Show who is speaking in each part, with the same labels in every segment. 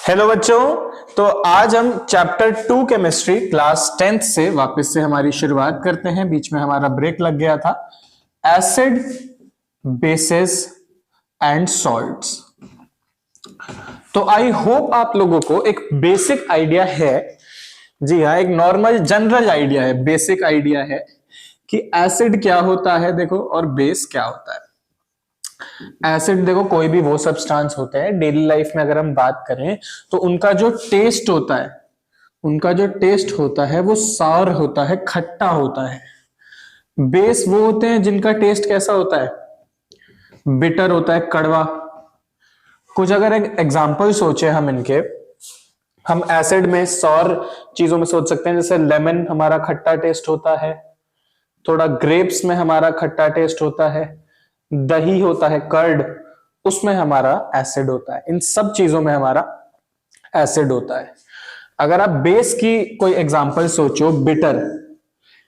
Speaker 1: Hello बच्चों। तो आज हम चैप्टर 2 केमिस्ट्री क्लास 10th से वापस से हमारी शुरुआत करते हैं। बीच में हमारा ब्रेक लग गया था। Acid, bases and salts. तो आई होप आप लोगों को एक बेसिक आइडिया है। जी हाँ, एक नॉर्मल जनरल आइडिया है, बेसिक आइडिया है कि एसिड क्या होता है देखो, और बेस क्या होता है। एसिड देखो, कोई भी वो सब्सटेंस होते हैं डेली लाइफ में अगर हम बात करें तो उनका जो टेस्ट होता है, वो सार होता है, खट्टा होता है। बेस वो होते हैं जिनका टेस्ट कैसा होता है, बिटर होता है, कड़वा। कुछ अगर एक एग्जांपल सोचे हम इनके, हम एसिड में सौर चीजों में सोच सकते हैं, जैसे लेमन हमारा खट्टा टेस्ट होता है, थोड़ा ग्रेप्स में हमारा खट्टा टेस्ट होता है, दही होता है, कर्ड, उसमें हमारा एसिड होता है। इन सब चीजों में हमारा एसिड होता है। अगर आप बेस की कोई एग्जांपल सोचो, बिटर,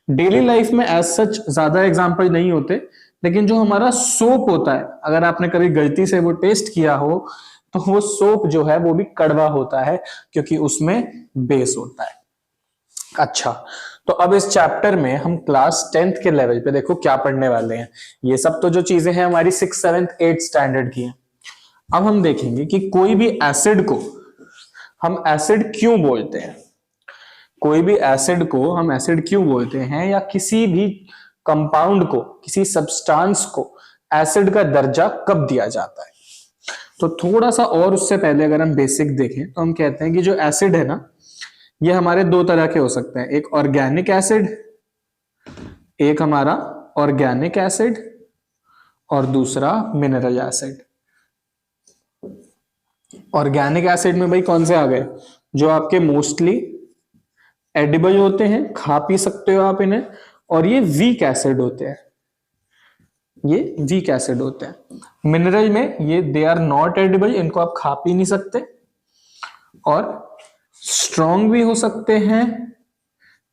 Speaker 1: डेली लाइफ में एज सच ज्यादा एग्जांपल नहीं होते, लेकिन जो हमारा सोप होता है, अगर आपने कभी गलती से वो टेस्ट किया हो तो वो सोप जो है वो भी कड़वा होता है, क्योंकि उसमें बेस होता है। अच्छा, तो अब इस चैप्टर में हम क्लास 10th के लेवल पे देखो क्या पढ़ने वाले हैं। ये सब तो जो चीजें हैं हमारी 6th 7th 8th स्टैंडर्ड की हैं। अब हम देखेंगे कि कोई भी एसिड को हम एसिड क्यों बोलते हैं, कोई भी एसिड को हम एसिड क्यों बोलते हैं, या किसी भी कंपाउंड को, किसी सब्सटेंस को एसिड का दर्जा कब दिया जाता है। तो थोड़ा सा और उससे पहले अगर हम बेसिक देखें तो हम कहते हैं कि जो एसिड है ना, ये हमारे दो तरह के हो सकते हैं। एक ऑर्गेनिक एसिड, एक हमारा ऑर्गेनिक एसिड, और दूसरा मिनरल एसिड। ऑर्गेनिक एसिड में भाई कौन से आ गए, जो आपके मोस्टली एडिबल होते हैं, खा पी सकते हो आप इन्हें, और ये वीक एसिड होते हैं, ये वीक एसिड होते हैं। मिनरल में ये दे आर नॉट एडिबल, इनको आप खा पी नहीं सकते, और स्ट्रॉन्ग भी हो सकते हैं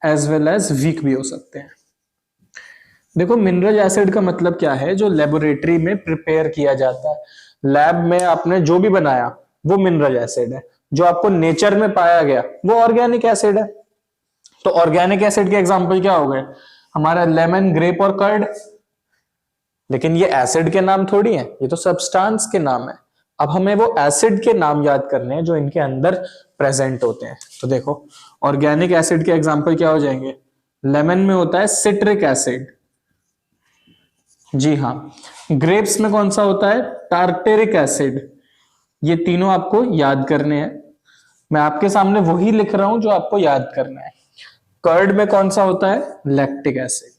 Speaker 1: एज वेल एज वीक भी हो सकते हैं। देखो, मिनरल एसिड का मतलब क्या है, जो लेबोरेटरी में प्रिपेयर किया जाता है, लैब में आपने जो भी बनाया वो मिनरल एसिड है। जो आपको नेचर में पाया गया वो ऑर्गेनिक एसिड है। तो ऑर्गेनिक एसिड के एग्जांपल क्या हो गए, हमारा लेमन, ग्रेप और कर्ड। लेकिन ये एसिड के नाम थोड़ी है, ये तो सब्सटेंस के नाम है। अब हमें वो एसिड के नाम याद करने हैं जो इनके अंदर प्रेजेंट होते हैं। तो देखो, ऑर्गेनिक एसिड के एग्जांपल क्या हो जाएंगे, लेमन में होता है सिट्रिक एसिड, जी हाँ। ग्रेप्स में कौन सा होता है, टार्टेरिक एसिड। ये तीनों आपको याद करने हैं, मैं आपके सामने वही लिख रहा हूं जो आपको याद करना है। कर्ड में कौन सा होता है, लैक्टिक एसिड,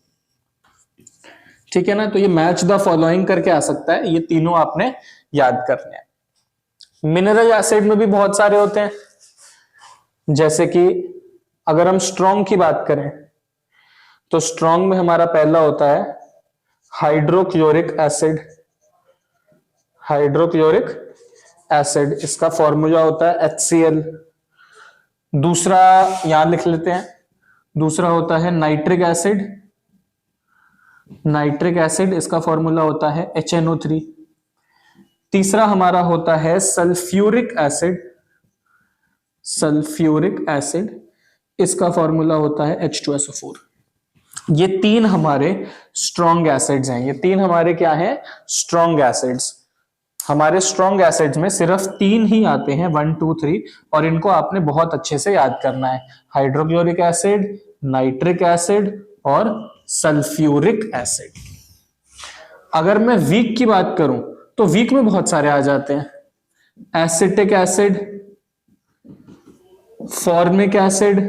Speaker 1: ठीक है ना। तो ये मैच द फॉलोइंग करके आ सकता है, ये तीनों आपने याद करने हैं। मिनरल एसिड में भी बहुत सारे होते हैं, जैसे कि अगर हम स्ट्रॉन्ग की बात करें तो स्ट्रॉन्ग में हमारा पहला होता है हाइड्रोक्लोरिक एसिड। हाइड्रोक्लोरिक एसिड, इसका फॉर्मूला होता है HCl। दूसरा यहां लिख लेते हैं, दूसरा होता है नाइट्रिक एसिड। नाइट्रिक एसिड, इसका फॉर्मूला होता है HNO3। तीसरा हमारा होता है सल्फ्यूरिक एसिड। सल्फ्यूरिक एसिड, इसका फॉर्मूला होता है H2SO4। ये तीन हमारे स्ट्रॉन्ग एसिड्स हैं। ये तीन हमारे क्या हैं, स्ट्रॉन्ग एसिड्स। हमारे स्ट्रॉन्ग एसिड्स में सिर्फ तीन ही आते हैं, 1 2 3, और इनको आपने बहुत अच्छे से याद करना है, हाइड्रोक्लोरिक एसिड, नाइट्रिक एसिड और सल्फ्यूरिक एसिड। अगर मैं वीक की बात करूं तो वीक में बहुत सारे आ जाते हैं, एसिटिक एसिड, फॉर्मिक एसिड,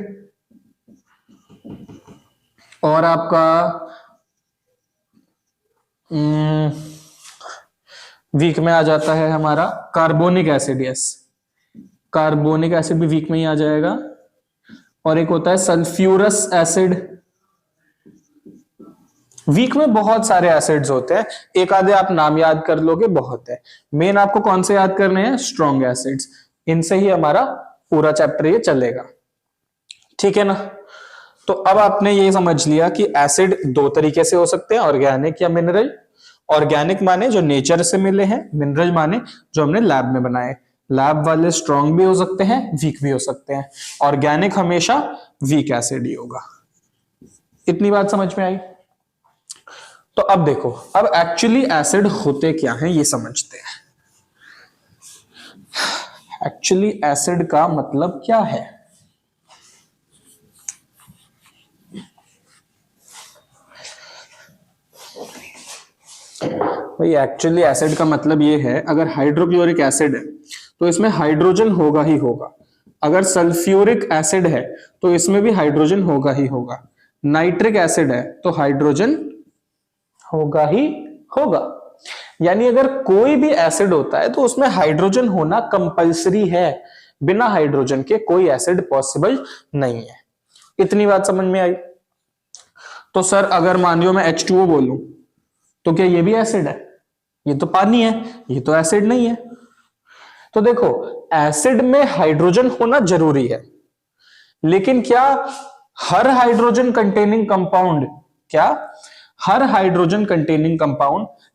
Speaker 1: और आपका वीक में आ जाता है हमारा carbonic acid. Yes, carbonic acid भी वीक में ही आ जाएगा। और एक होता है सल्फ्यूरस एसिड। वीक में बहुत सारे एसिड्स होते हैं, एक आधे आप नाम याद कर लोगे बहुत है। मेन आपको कौन से याद करने हैं, स्ट्रॉन्ग एसिड्स। इनसे ही हमारा पूरा चैप्टर ये चलेगा, ठीक है ना। तो अब आपने ये समझ लिया कि एसिड दो तरीके से हो सकते हैं, ऑर्गेनिक या मिनरल। ऑर्गेनिक माने जो नेचर से मिले हैं, मिनरल माने जो हमने लैब में बनाए। लैब वाले स्ट्रॉन्ग भी हो सकते हैं, वीक भी हो सकते हैं। ऑर्गेनिक हमेशा वीक एसिड ही होगा। इतनी बात समझ में आई? तो अब देखो, अब एक्चुअली एसिड होते क्या हैं ये समझते हैं। एक्चुअली एसिड का मतलब क्या है? भाई एक्चुअली एसिड का मतलब ये है, अगर हाइड्रोक्लोरिक एसिड है तो इसमें हाइड्रोजन होगा ही होगा। अगर सल्फ्यूरिक एसिड है तो इसमें भी हाइड्रोजन होगा ही होगा। नाइट्रिक एसिड है तो हाइड्रोजन होगा ही होगा। यानी अगर कोई भी एसिड होता है तो उसमें हाइड्रोजन होना कंपलसरी है। बिना हाइड्रोजन के कोई एसिड पॉसिबल नहीं है। इतनी बात समझ में आई? तो सर अगर मान लो मैं H2O बोलूं तो क्या ये भी एसिड है? ये तो पानी है, ये तो एसिड नहीं है। तो देखो, एसिड में हाइड्रोजन होना जरूरी है, लेकिन क्या हर हाइड्रोजन कंटेनिंग कंपाउंड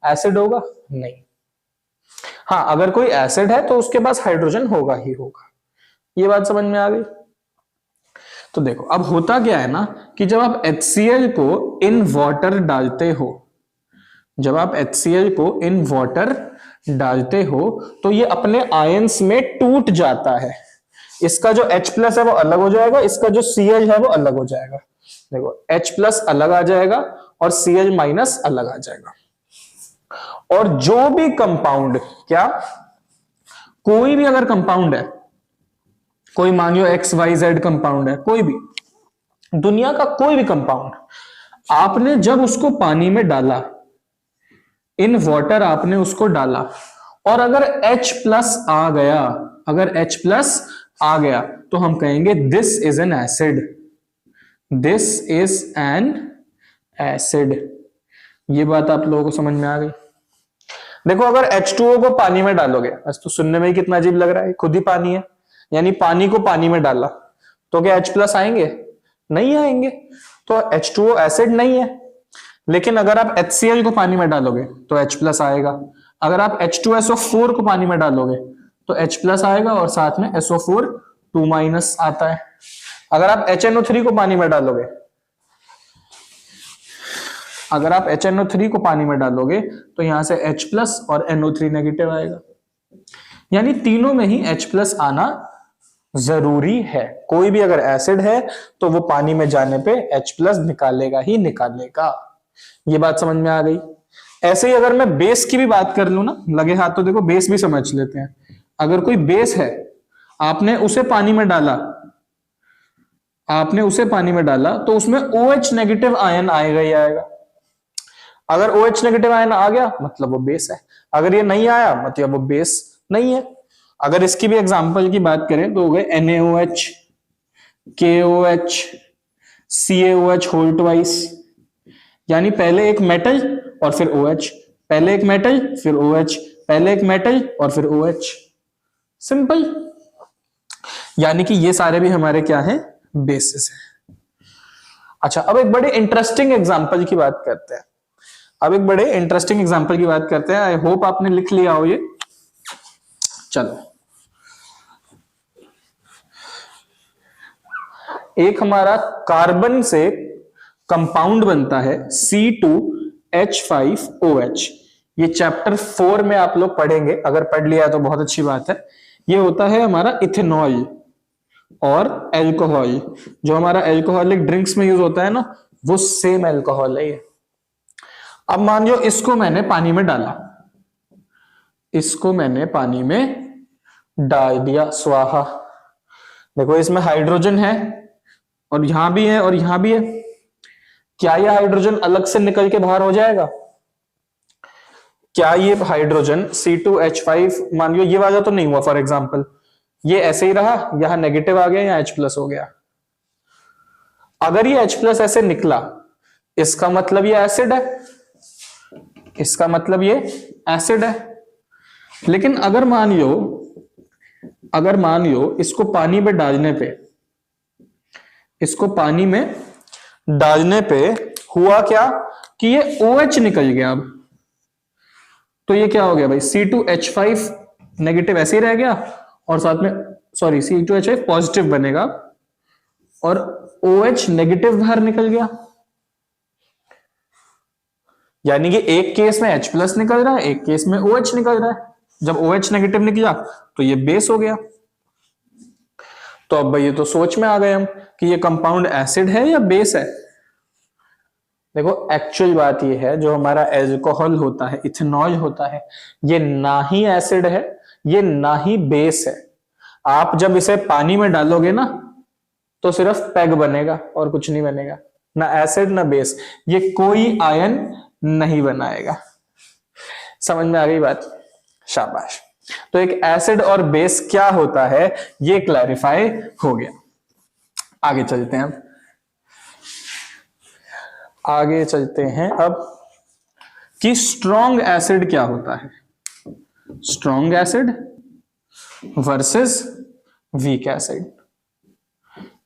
Speaker 1: एसिड होगा? नहीं। हाँ, अगर कोई एसिड है तो उसके पास हाइड्रोजन होगा ही होगा। ये बात समझ में आ गई? तो देखो, अब होता क्या है ना कि जब आप HCl को इन वाटर डालते हो, तो ये अपने आयंस में टूट जाता है। इसका जो H प्लस है वो अलग हो जाएगा, इसका जो Cl है वो अलग हो जाएगा। देखो, H प्लस अलग आ जाएगा और Cl माइनस अलग आ जाएगा। और जो भी कंपाउंड, कोई भी अगर कंपाउंड है, कोई मान लो XYZ कंपाउंड है, कोई भी दुनिया का कोई भी कंपाउंड, आपने जब उसको पानी में डाला, इन वाटर आपने उसको डाला, और अगर H प्लस आ गया, तो हम कहेंगे दिस इज एन एसिड। ये बात आप लोगों को समझ में आ गई? देखो, अगर H2O को पानी में डालोगे, बस तो सुनने में ही कितना अजीब लग रहा है, खुद ही पानी है, यानी पानी को पानी में डाला तो क्या H प्लस आएंगे? नहीं आएंगे। तो H2O एसिड नहीं है। लेकिन अगर आप HCl को पानी में डालोगे तो H प्लस आएगा। अगर आप H2SO4 को पानी में डालोगे तो H प्लस आएगा और साथ में SO4 2 माइनस आता है। अगर आप HNO3 को पानी में डालोगे, तो यहां से H प्लस और NO3 नेगेटिव आएगा। यानी तीनों में ही H प्लस आना जरूरी है। कोई भी अगर एसिड है तो वो पानी में जाने पे H प्लस निकालेगा ही निकालेगा। ये बात समझ में आ गई? ऐसे ही अगर मैं बेस की भी बात कर लूं ना, लगे हाथ, तो देखो बेस भी समझ लेते हैं। अगर कोई बेस है, आपने उसे पानी में डाला तो उसमें OH नेगेटिव आयन आएगा ही आएगा। अगर OH नेगेटिव आयन आ गया मतलब वो बेस है, अगर ये नहीं आया मतलब वो बेस नहीं है। अगर इसकी भी एग्जांपल की बात करें तो हो गए NaOH, KOH, CaOH whole twice. यानी पहले एक मेटल और फिर OH, पहले एक मेटल फिर OH, पहले एक मेटल और फिर OH। सिंपल। यानी कि ये सारे भी हमारे क्या हैं? बेसिस हैं। अच्छा, अब एक बड़े इंटरेस्टिंग एग्जांपल की बात करते हैं। आई होप आपने लिख लिया हो ये। चलो, एक हमारा कार्बन से कंपाउंड बनता है C2H5OH। ये चैप्टर 4 में आप लोग पढ़ेंगे, अगर पढ़ लिया तो बहुत अच्छी बात है। ये होता है हमारा इथेनॉल और अल्कोहल। जो हमारा अल्कोहलिक ड्रिंक्स में यूज होता है ना, वो सेम अल्कोहल है ये। अब मान लो इसको मैंने पानी में डाल दिया, स्वाहा। देखो, इसमें हाइड्रोजन है और यहां भी है और यहां भी है। क्या ये हाइड्रोजन अलग से निकल के बाहर हो जाएगा? क्या ये हाइड्रोजन C2H5, मान लो ये वाला तो नहीं हुआ, फॉर एग्जांपल ये ऐसे ही रहा, यहां नेगेटिव आ गया, यहां H प्लस हो गया। अगर ये H प्लस ऐसे निकला, इसका मतलब ये एसिड है। लेकिन अगर मान लो इसको पानी में डालने पे हुआ क्या कि ये OH निकल गया। अब तो ये क्या हो गया भाई? C2H5 नेगेटिव ऐसे ही रह गया और साथ में सॉरी C2H5 पॉजिटिव बनेगा और OH नेगेटिव बाहर निकल गया, यानी कि एक केस में H प्लस निकल रहा है, एक केस में OH निकल रहा है। जब OH नेगेटिव निकला तो ये बेस हो गया। तो अब भाई ये तो सोच में आ गए हम कि ये कंपाउंड एसिड है या बेस है। देखो एक्चुअल बात ये है, जो हमारा एल्कोहल होता है, इथेनॉल होता है, ये ना ही एसिड है ये ना ही बेस है। आप जब इसे पानी में डालोगे ना तो सिर्फ पैग बनेगा और कुछ नहीं बनेगा, ना एसिड ना बेस, ये कोई आयन नहीं बनाएगा। समझ में आ गई बात? शाबाश। तो एक एसिड और बेस क्या होता है ये क्लैरिफाई हो गया। आगे चलते हैं अब कि स्ट्रॉन्ग एसिड क्या होता है। Strong acid versus weak acid.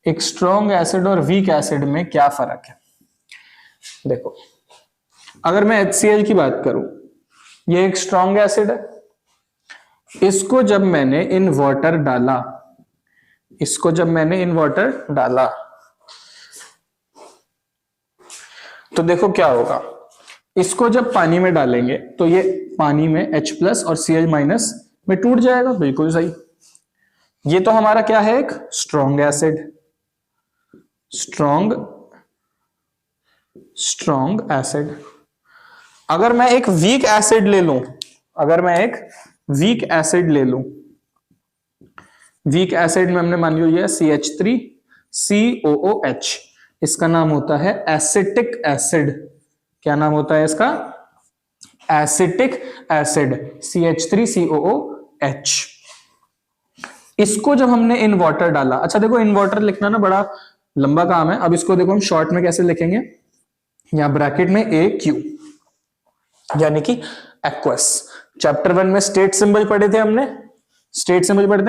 Speaker 1: एक स्ट्रॉन्ग एसिड और वीक एसिड में क्या फर्क है? देखो, अगर मैं HCl की बात करूं, ये एक स्ट्रॉन्ग एसिड है। इसको जब मैंने इन वाटर डाला तो देखो क्या होगा। इसको जब पानी में डालेंगे तो ये पानी में H प्लस और Cl माइनस में टूट जाएगा। बिल्कुल सही। ये तो हमारा क्या है? एक स्ट्रॉन्ग एसिड। Strong acid. अगर मैं एक वीक एसिड ले लूं, वीक एसिड में हमने मान लिया CH3COOH, इसका नाम होता है एसिटिक एसिड। क्या नाम होता है इसका? Acetic acid, CH3COOH। इसको जब हमने इन वाटर डाला, अच्छा देखो इन वाटर लिखना ना बड़ा लंबा काम है। अब इसको देखो हम शॉर्ट में कैसे लिखेंगे, यहां ब्रैकेट में AQ, यानी कि एक्वस। चैप्टर 1 में स्टेट सिंबल पढ़े थे हमने,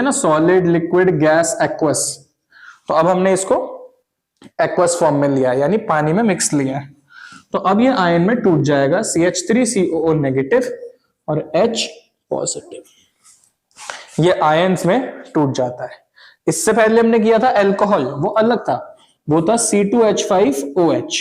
Speaker 1: ना, सॉलिड, लिक्विड, गैस, एक्वस। तो अब हमने इसको एक्वस फॉर्म में लिया, यानी पानी में मिक्स लिया है। तो अब ये आयन में टूट जाएगा, CH3COO नेगेटिव और H पॉजिटिव, ये आयंस में टूट जाता है। इससे पहले हमने किया था अल्कोहल, वो अलग था, वो था C2H5OH।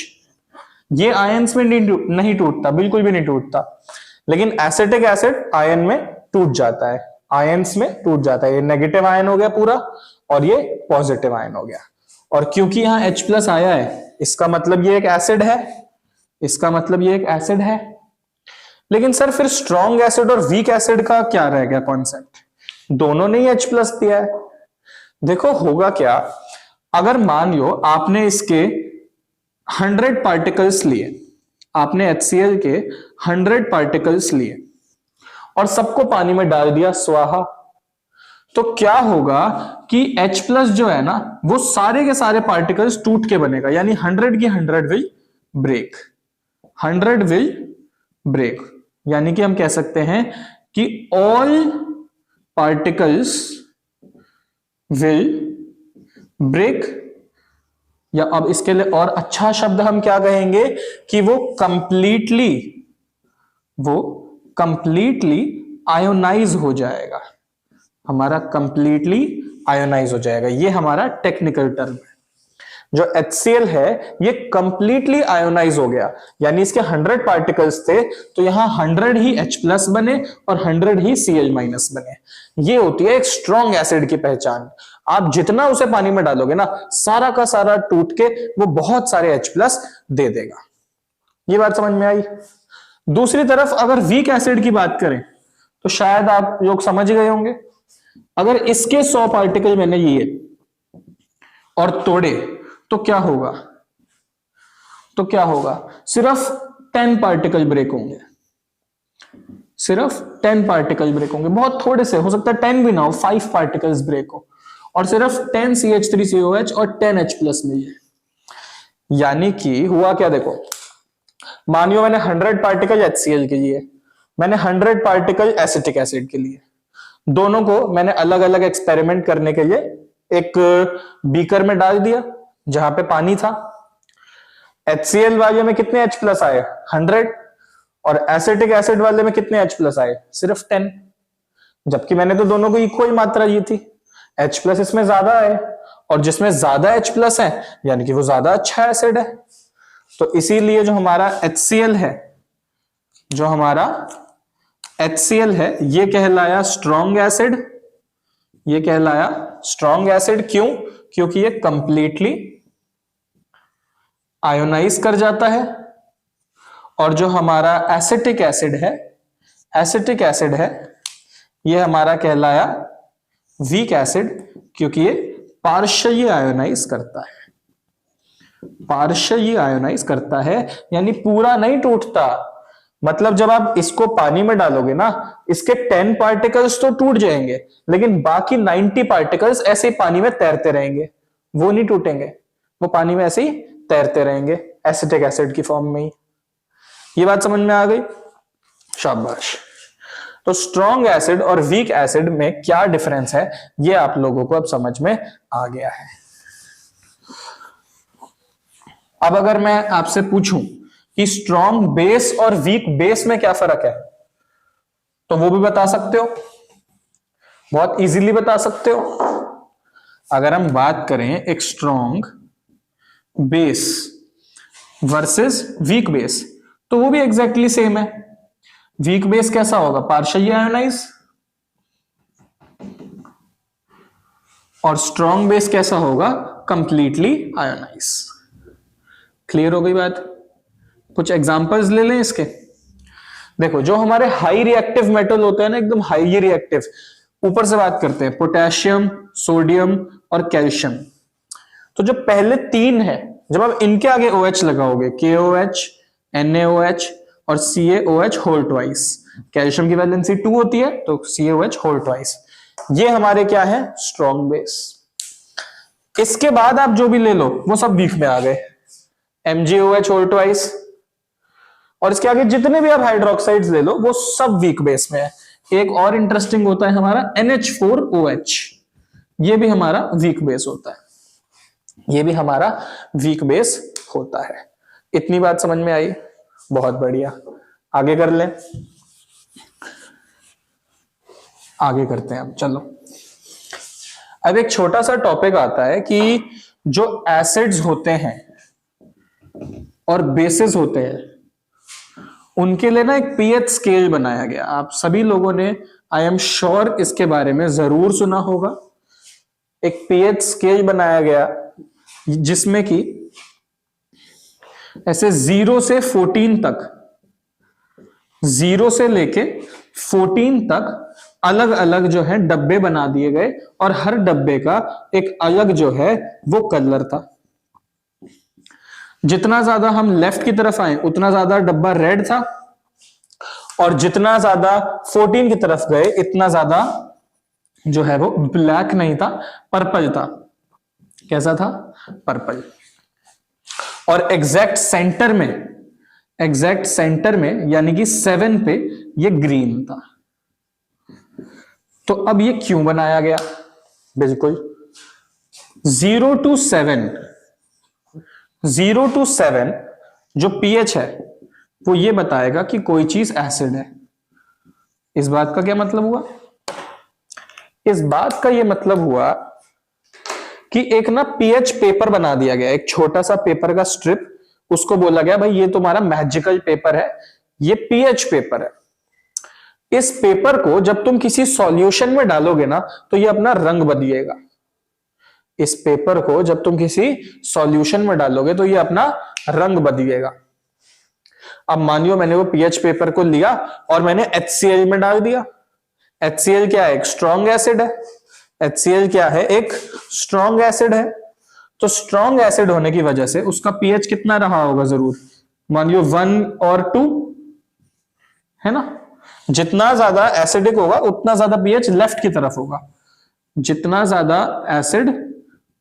Speaker 1: ये आयंस में नहीं टूटता, बिल्कुल भी नहीं टूटता। लेकिन एसिटिक एसिड आयन में टूट जाता है, आयंस में टूट जाता है। ये नेगेटिव आयन हो गया पूरा और ये पॉजिटिव आयन हो गया। और क्योंकि यहां H प्लस आया है, इसका मतलब ये एक एसिड है, लेकिन सर फिर स्ट्रॉन्ग एसिड और वीक एसिड का क्या रह गया कॉन्सेप्ट? दोनों ने ही H प्लस दिया है। देखो होगा क्या, अगर मान लो आपने इसके 100 पार्टिकल्स लिए, आपने HCl के 100 पार्टिकल्स लिए और सबको पानी में डाल दिया स्वाहा, तो क्या होगा कि H प्लस जो है ना, वो सारे के सारे पार्टिकल्स टूट के बनेगा, यानी 100 की 100 विल ब्रेक, 100 विल ब्रेक। यानी कि हम कह सकते हैं कि ऑल पार्टिकल्स विल ब्रेक, या अब इसके लिए और अच्छा शब्द हम क्या कहेंगे कि वो कंप्लीटली आयोनाइज हो जाएगा। हमारा कंप्लीटली आयोनाइज हो जाएगा, ये हमारा टेक्निकल टर्म है। जो HCl है ये कंप्लीटली आयोनाइज हो गया, यानी इसके 100 पार्टिकल्स थे तो यहां 100 ही H प्लस बने और 100 ही Cl माइनस बने। ये होती है एक स्ट्रॉन्ग एसिड की पहचान। आप जितना उसे पानी में डालोगे ना, सारा का सारा टूट के वो बहुत सारे H प्लस दे देगा। ये बात समझ में आई? दूसरी तरफ अगर वीक एसिड की बात करें तो शायद आप लोग समझ गए होंगे। अगर इसके 100 पार्टिकल मैंने लिए और तोड़े तो क्या होगा? सिर्फ 10 पार्टिकल ब्रेक होंगे, बहुत थोड़े से, हो सकता है 10 भी ना हो, 5 पार्टिकल्स ब्रेक हो और सिर्फ 10 CH3COH और 10 H प्लस मिले। यानी कि हुआ क्या, देखो मानियो मैंने 100 पार्टिकल HCl के लिए, मैंने 100 पार्टिकल एसिटिक एसिड के लिए, दोनों को मैंने अलग अलग एक्सपेरिमेंट करने के लिए एक बीकर में डाल दिया जहां पे पानी था। HCl वाले में कितने H प्लस आए? 100। और एसिटिक एसिड वाले में कितने H प्लस आए? सिर्फ 10। जबकि मैंने तो दोनों को इक्वल मात्रा दी थी। H प्लस इसमें ज्यादा है, और जिसमें ज्यादा H प्लस है यानी कि वो ज्यादा अच्छा एसिड है। तो इसीलिए जो हमारा HCl है, जो हमारा HCl है, ये कहलाया स्ट्रॉन्ग एसिड। ये कहलाया स्ट्रॉन्ग एसिड क्यों? क्योंकि ये कंप्लीटली आयोनाइज कर जाता है। और जो हमारा एसिटिक एसिड है, एसिटिक एसिड है, ये हमारा कहलाया वीक एसिड, क्योंकि ये पार्शियली आयोनाइज करता है। पार्शियली आयोनाइज करता है यानी पूरा नहीं टूटता। मतलब जब आप इसको पानी में डालोगे ना, इसके 10 पार्टिकल्स तो टूट जाएंगे, लेकिन बाकी 90 पार्टिकल्स ऐसे ही पानी में तैरते रहेंगे, वो नहीं टूटेंगे, वो पानी में ऐसे ही तैरते रहेंगे एसिटिक एसिड की फॉर्म में ही। ये बात समझ में आ गई? शाबाश। तो स्ट्रॉन्ग एसिड और वीक एसिड में क्या डिफरेंस है, ये आप लोगों को अब समझ में आ गया है। अब अगर मैं आपसे पूछूं कि स्ट्रॉन्ग बेस और वीक बेस में क्या फर्क है, तो वो भी बता सकते हो, बहुत इजीली बता सकते हो। अगर हम बात करें एक strong base versus weak base, तो वो भी एग्जैक्टली सेम है। वीक बेस कैसा होगा? Partially ionise. और स्ट्रॉन्ग बेस कैसा होगा? Completely ionise. क्लियर हो गई बात? कुछ एग्जांपल्स ले लें इसके। देखो, जो हमारे हाई रिएक्टिव मेटल होते हैं ना, एकदम हाई रिएक्टिव, ऊपर से बात करते हैं पोटेशियम, सोडियम और कैल्शियम। तो जो पहले तीन है, जब आप इनके आगे OH लगाओगे, KOH, NaOH और CaOH होल ट्वाइस, कैल्शियम की वैलेंसी 2 होती है तो CaOH होल ट्वाइस, ये हमारे क्या है? Strong base. इसके बाद आप जो भी ले लो वो सब वीक में आ गए, MgOH होल ट्वाइस, और इसके आगे जितने भी आप हाइड्रोक्साइड्स ले लो वो सब वीक बेस में है। एक और इंटरेस्टिंग होता है हमारा NH4OH, ये भी हमारा वीक बेस होता है, ये भी हमारा वीक बेस होता है। इतनी बात समझ में आई? बहुत बढ़िया। आगे कर लें, आगे करते हैं अब। चलो, अब एक छोटा सा टॉपिक आता है कि जो एसिड्स होते हैं और बेसिस होते हैं, उनके लिए ना एक पीएच स्केल बनाया गया। आप सभी लोगों ने, आई एम श्योर, इसके बारे में जरूर सुना होगा। एक पीएच स्केल बनाया गया जिसमें कि ऐसे 0 से 14 तक, 0 से लेके 14 तक अलग अलग जो है डब्बे बना दिए गए, और हर डब्बे का एक अलग जो है वो कलर था। जितना ज्यादा हम लेफ्ट की तरफ आए उतना ज्यादा डब्बा रेड था, और जितना ज्यादा 14 की तरफ गए इतना ज्यादा जो है वो ब्लैक नहीं था, पर्पल था। कैसा था? पर्पल। और एग्जैक्ट सेंटर में यानी कि 7 पे ये ग्रीन था। तो अब ये क्यों बनाया गया? बिल्कुल 0 to 7 जो पीएच है वो ये बताएगा कि कोई चीज एसिड है। इस बात का क्या मतलब हुआ? इस बात का ये मतलब हुआ कि एक ना पीएच पेपर बना दिया गया, एक छोटा सा पेपर का स्ट्रिप, उसको बोला गया भाई ये तुम्हारा मैजिकल पेपर है, ये पीएच पेपर है। इस पेपर को जब तुम किसी सॉल्यूशन में डालोगे ना तो ये अपना रंग बदलेगा। इस पेपर को जब तुम किसी सॉल्यूशन में डालोगे तो ये अपना रंग बदलेगा। अब मानियो मैंने वो पीएच पेपर को लिया और मैंने HCl में डाल दिया। HCl क्या है? एक स्ट्रॉन्ग एसिड है। HCl क्या है? एक स्ट्रॉन्ग एसिड है। तो स्ट्रॉन्ग एसिड होने की वजह से उसका पीएच कितना रहा होगा? जरूर मान लो 1 और 2 है ना। जितना ज्यादा एसिडिक होगा उतना ज्यादा पीएच लेफ्ट की तरफ होगा, जितना ज्यादा एसिड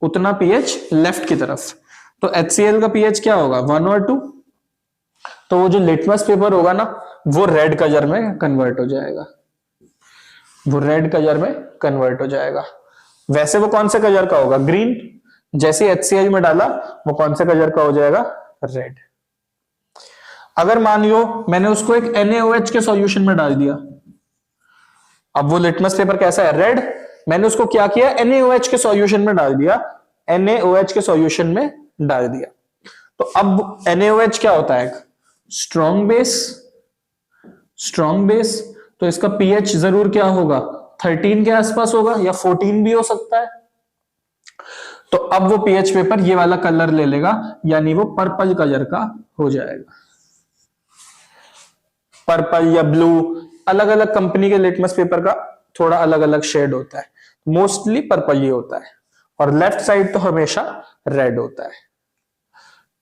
Speaker 1: उतना पीएच लेफ्ट की तरफ। तो HCl का पीएच क्या होगा? 1 और 2। तो वो जो लिटमस पेपर होगा ना वो रेड कलर में कन्वर्ट हो जाएगा, वो रेड कलर में कन्वर्ट हो जाएगा। वैसे वो कौन से कलर का होगा? ग्रीन। जैसे HCl में डाला वो कौन से कलर का हो जाएगा? रेड। अगर मान लो मैंने उसको एक NaOH के सॉल्यूशन में डाल दिया अब वो लिटमस पेपर कैसा है, रेड। मैंने उसको क्या किया, NaOH के सॉल्यूशन में डाल दिया, NaOH के सॉल्यूशन में डाल दिया। तो अब NaOH क्या होता है, स्ट्रॉन्ग बेस, स्ट्रॉन्ग बेस। तो इसका pH जरूर क्या होगा, 13 के आसपास होगा, या 14 भी हो सकता है। तो अब वो pH पेपर ये वाला कलर ले लेगा, यानी वो पर्पल कलर का हो जाएगा। पर्पल या ब्लू, अलग अलग कंपनी के लिटमस पेपर का थोड़ा अलग अलग शेड होता है, मोस्टली पर्पल ही होता है, और लेफ्ट साइड तो हमेशा रेड होता है।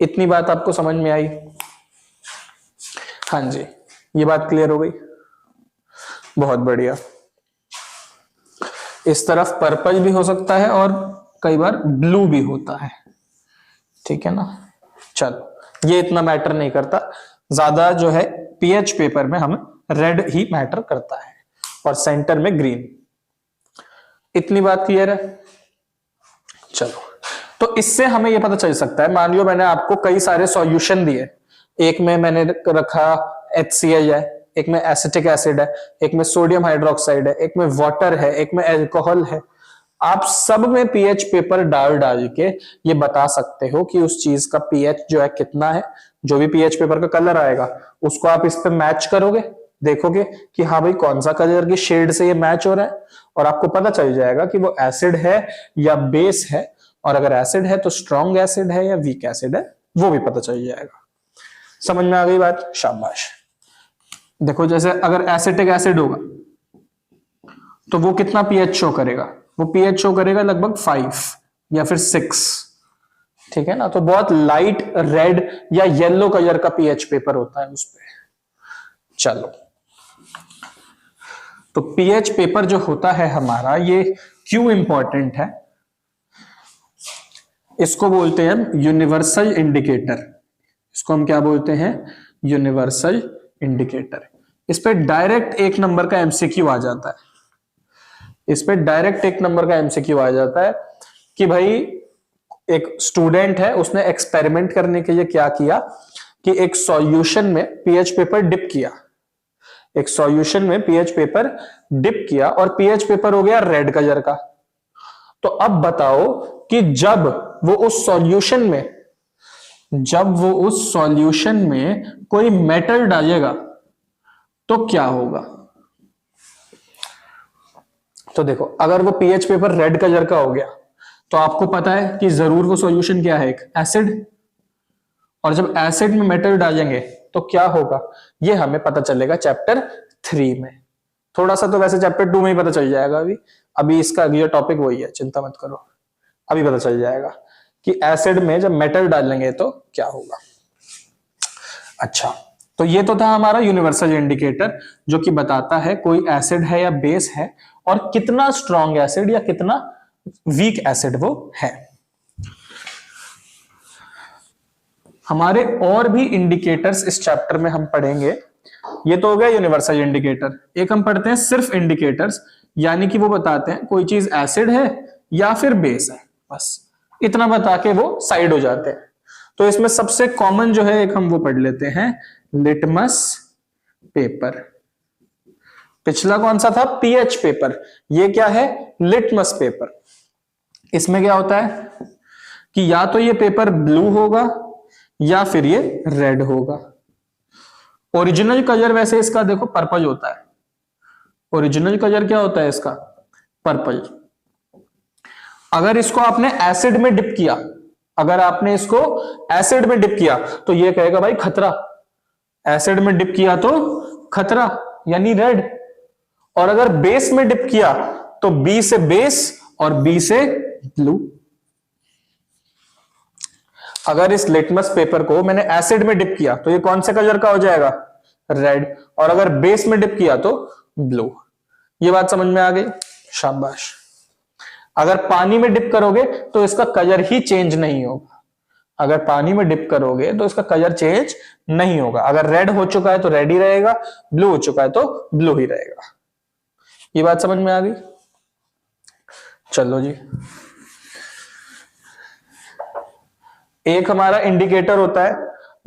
Speaker 1: इतनी बात आपको समझ में आई? हाँ जी, ये बात क्लियर हो गई, बहुत बढ़िया। इस तरफ पर्पल भी हो सकता है और कई बार ब्लू भी होता है, ठीक है ना। चलो, ये इतना मैटर नहीं करता, ज्यादा जो है pH पेपर में हमें रेड ही मैटर करता है, और सेंटर में ग्रीन। इतनी बात क्लियर है? चलो, तो इससे हमें यह पता चल सकता है, मान लो मैंने आपको कई सारे सॉल्यूशन दिए, एक में मैंने रखा HCl है, एक में एसिटिक एसिड है, एक में सोडियम हाइड्रोक्साइड है, एक में वाटर है, एक में अल्कोहल है। आप सब में pH पेपर डाल डाल के ये बता सकते हो कि उस चीज का pH जो है कितना है। जो भी pH पेपर का कलर आएगा उसको आप इस पे मैच करोगे, देखोगे कि हाँ भाई कौन सा कलर की शेड से ये मैच हो रहा है, और आपको पता चल जाएगा कि वो एसिड है या बेस है, और अगर एसिड है तो स्ट्रॉन्ग एसिड है या वीक एसिड है, वो भी पता चल जाएगा। समझ में आ गई बात? शाबाश। देखो, जैसे अगर एसिटिक एसिड होगा तो वो कितना pH शो करेगा, वो pH शो करेगा लगभग 5 या फिर 6, ठीक है ना। तो बहुत लाइट रेड या येलो कलर का pH पेपर होता है उस पे। चलो, तो pH पेपर जो होता है हमारा, ये क्यों इंपॉर्टेंट है, इसको बोलते हैं हम यूनिवर्सल इंडिकेटर। इसको हम क्या बोलते हैं, यूनिवर्सल इंडिकेटर। इस पे डायरेक्ट 1 नंबर का एमसीक्यू आ जाता है, इस पे डायरेक्ट 1 नंबर का एमसीक्यू आ जाता है कि भाई एक स्टूडेंट है, उसने एक्सपेरिमेंट करने के लिए क्या किया कि एक सॉल्यूशन में pH पेपर डिप किया, एक सॉल्यूशन में pH पेपर डिप किया, और pH पेपर हो गया रेड कलर का। तो अब बताओ कि जब वो उस सॉल्यूशन में कोई मेटल डालेगा तो क्या होगा। तो देखो, अगर वो pH पेपर रेड कलर का हो गया तो आपको पता है कि जरूर वो सॉल्यूशन क्या है, एक एसिड, और जब एसिड में मेटल डालेंगे तो क्या होगा, ये हमें पता चलेगा चैप्टर 3 में। थोड़ा सा तो वैसे चैप्टर 2 में ही पता चल जाएगा, अभी इसका अगला टॉपिक वही है, चिंता मत करो, अभी पता चल जाएगा कि एसिड में जब मेटल डालेंगे तो क्या होगा। अच्छा, तो ये तो था हमारा यूनिवर्सल इंडिकेटर, जो कि बताता है कोई एसिड है या बेस है, और कितना स्ट्रॉन्ग एसिड या कितना वीक एसिड वो है। हमारे और भी इंडिकेटर्स इस चैप्टर में हम पढ़ेंगे। ये तो हो गया यूनिवर्सल इंडिकेटर। एक हम पढ़ते हैं सिर्फ इंडिकेटर्स, यानी कि वो बताते हैं कोई चीज एसिड है या फिर बेस है, बस इतना बता के वो साइड हो जाते हैं। तो इसमें सबसे कॉमन जो है एक हम वो पढ़ लेते हैं, लिटमस पेपर। पिछला कौन सा था, pH पेपर, ये क्या है, लिटमस पेपर। इसमें क्या होता है कि या तो ये पेपर ब्लू होगा या फिर ये रेड होगा। ओरिजिनल कलर वैसे इसका देखो पर्पल होता है, ओरिजिनल कलर क्या होता है इसका, पर्पल। अगर इसको आपने एसिड में डिप किया, अगर आपने इसको एसिड में डिप किया तो ये कहेगा भाई खतरा, एसिड में डिप किया तो खतरा यानी रेड। और अगर बेस में डिप किया तो बी से बेस और बी से ब्लू। अगर इस लिटमस पेपर को मैंने एसिड में डिप किया तो ये कौन से कलर का हो जाएगा, रेड, और अगर बेस में डिप किया तो ब्लू। ये बात समझ में आ गई, शाबाश। अगर पानी में डिप करोगे तो इसका कलर ही चेंज नहीं होगा, अगर पानी में डिप करोगे तो इसका कलर चेंज नहीं होगा। अगर रेड हो चुका है तो रेड ही रहेगा, ब्लू हो चुका है तो ब्लू ही रहेगा। ये बात समझ में आ गई। चलो जी, एक हमारा इंडिकेटर होता है।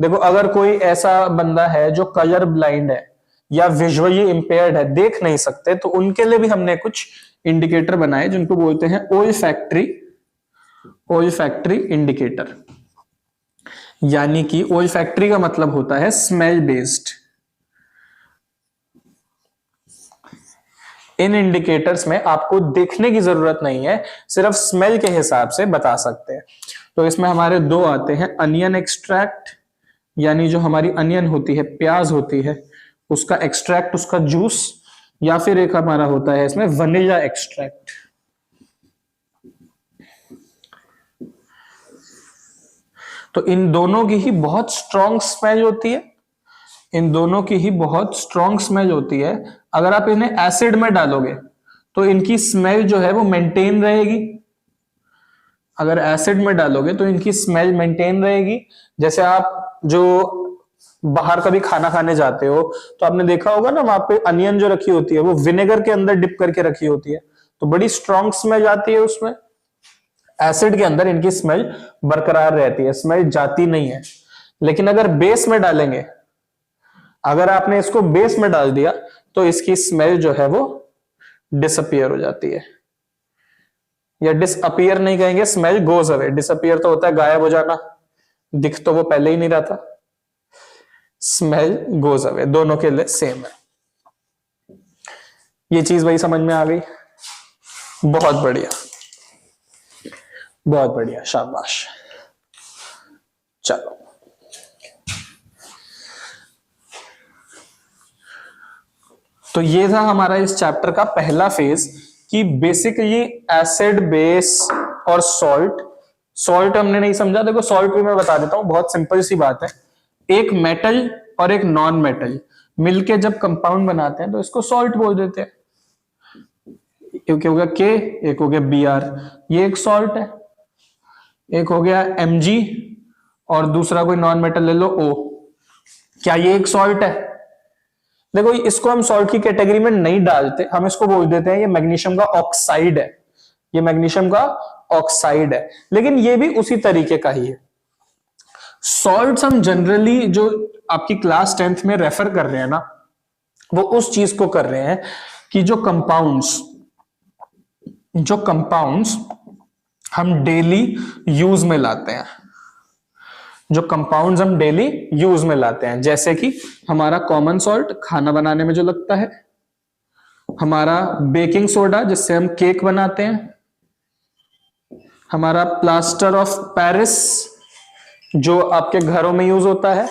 Speaker 1: देखो, अगर कोई ऐसा बंदा है जो कलर ब्लाइंड है, या विजुअली इंपेयर्ड है, देख नहीं सकते, तो उनके लिए भी हमने कुछ इंडिकेटर बनाए जिनको बोलते हैं ओल्फैक्टरी इंडिकेटर। यानी कि ओल्फैक्टरी का मतलब होता है स्मेल बेस्ड। इन इंडिकेटर्स में आपको देखने की जरूरत नहीं है, सिर्फ स्मेल के हिसाब से बता सकते हैं। तो इसमें हमारे दो आते हैं, अनियन एक्सट्रैक्ट, यानी जो हमारी अनियन होती है, प्याज होती है, उसका एक्सट्रैक्ट, उसका जूस, या फिर एक हमारा होता है इसमें वनीला एक्सट्रैक्ट। तो इन दोनों की ही बहुत स्ट्रॉन्ग स्मेल होती है, इन दोनों की ही बहुत स्ट्रॉन्ग स्मेल होती है। अगर आप इन्हें एसिड में डालोगे तो इनकी स्मेल जो है वो मेंटेन रहेगी, अगर एसिड में डालोगे तो इनकी स्मेल मेंटेन रहेगी। जैसे आप जो बाहर कभी खाना खाने जाते हो तो आपने देखा होगा ना, वहां पे अनियन जो रखी होती है वो विनेगर के अंदर डिप करके रखी होती है, तो बड़ी स्ट्रॉन्ग स्मेल आती है उसमें। एसिड के अंदर इनकी स्मेल बरकरार रहती है, स्मेल जाती नहीं है। लेकिन अगर बेस में डालेंगे, अगर आपने इसको बेस में डाल दिया तो इसकी स्मेल जो है वो डिसअपियर हो जाती है, या डिसअपियर नहीं कहेंगे, स्मेल गोज अवे। डिसअपियर तो होता है गायब हो जाना, दिख तो वो पहले ही नहीं रहा था। स्मेल गोज अवे, दोनों के लिए सेम है। ये चीज भाई समझ में आ गई? बहुत बढ़िया, बहुत बढ़िया, शाबाश। चलो, तो ये था हमारा इस चैप्टर का पहला फेज कि बेसिकली एसिड, बेस और सॉल्ट। सॉल्ट हमने नहीं समझा, देखो सॉल्ट भी मैं बता देता हूं, बहुत सिंपल सी बात है। एक मेटल और एक नॉन मेटल मिलके जब कंपाउंड बनाते हैं तो इसको सॉल्ट बोल देते हैं। एक हो गया के, एक हो गया Br, ये एक सॉल्ट है। एक हो गया Mg और दूसरा कोई नॉन मेटल ले लो O, क्या ये एक सॉल्ट है? देखो इसको हम सॉल्ट की कैटेगरी में नहीं डालते, हम इसको बोल देते हैं ये मैग्नीशियम का ऑक्साइड है, ये मैग्नीशियम का ऑक्साइड है। लेकिन ये भी उसी तरीके का ही है। सॉल्ट्स हम जनरली जो आपकी क्लास 10th में रेफर कर रहे हैं ना, वो उस चीज को कर रहे हैं कि जो कंपाउंड्स हम डेली यूज में लाते हैं, जो कंपाउंड्स हम डेली यूज में लाते हैं, जैसे कि हमारा कॉमन सॉल्ट खाना बनाने में जो लगता है, हमारा बेकिंग सोडा जिससे हम केक बनाते हैं, हमारा प्लास्टर ऑफ पेरिस जो आपके घरों में यूज होता है,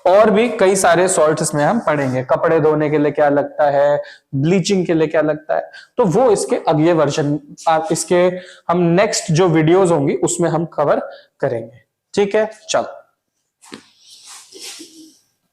Speaker 1: और भी कई सारे सॉल्ट इसमें हम पढ़ेंगे। कपड़े धोने के लिए क्या लगता है, ब्लीचिंग के लिए क्या लगता है, तो वो इसके अगले वर्जन, इसके हम नेक्स्ट जो वीडियोस होंगी उसमें हम कवर करेंगे। ठीक है, चलो।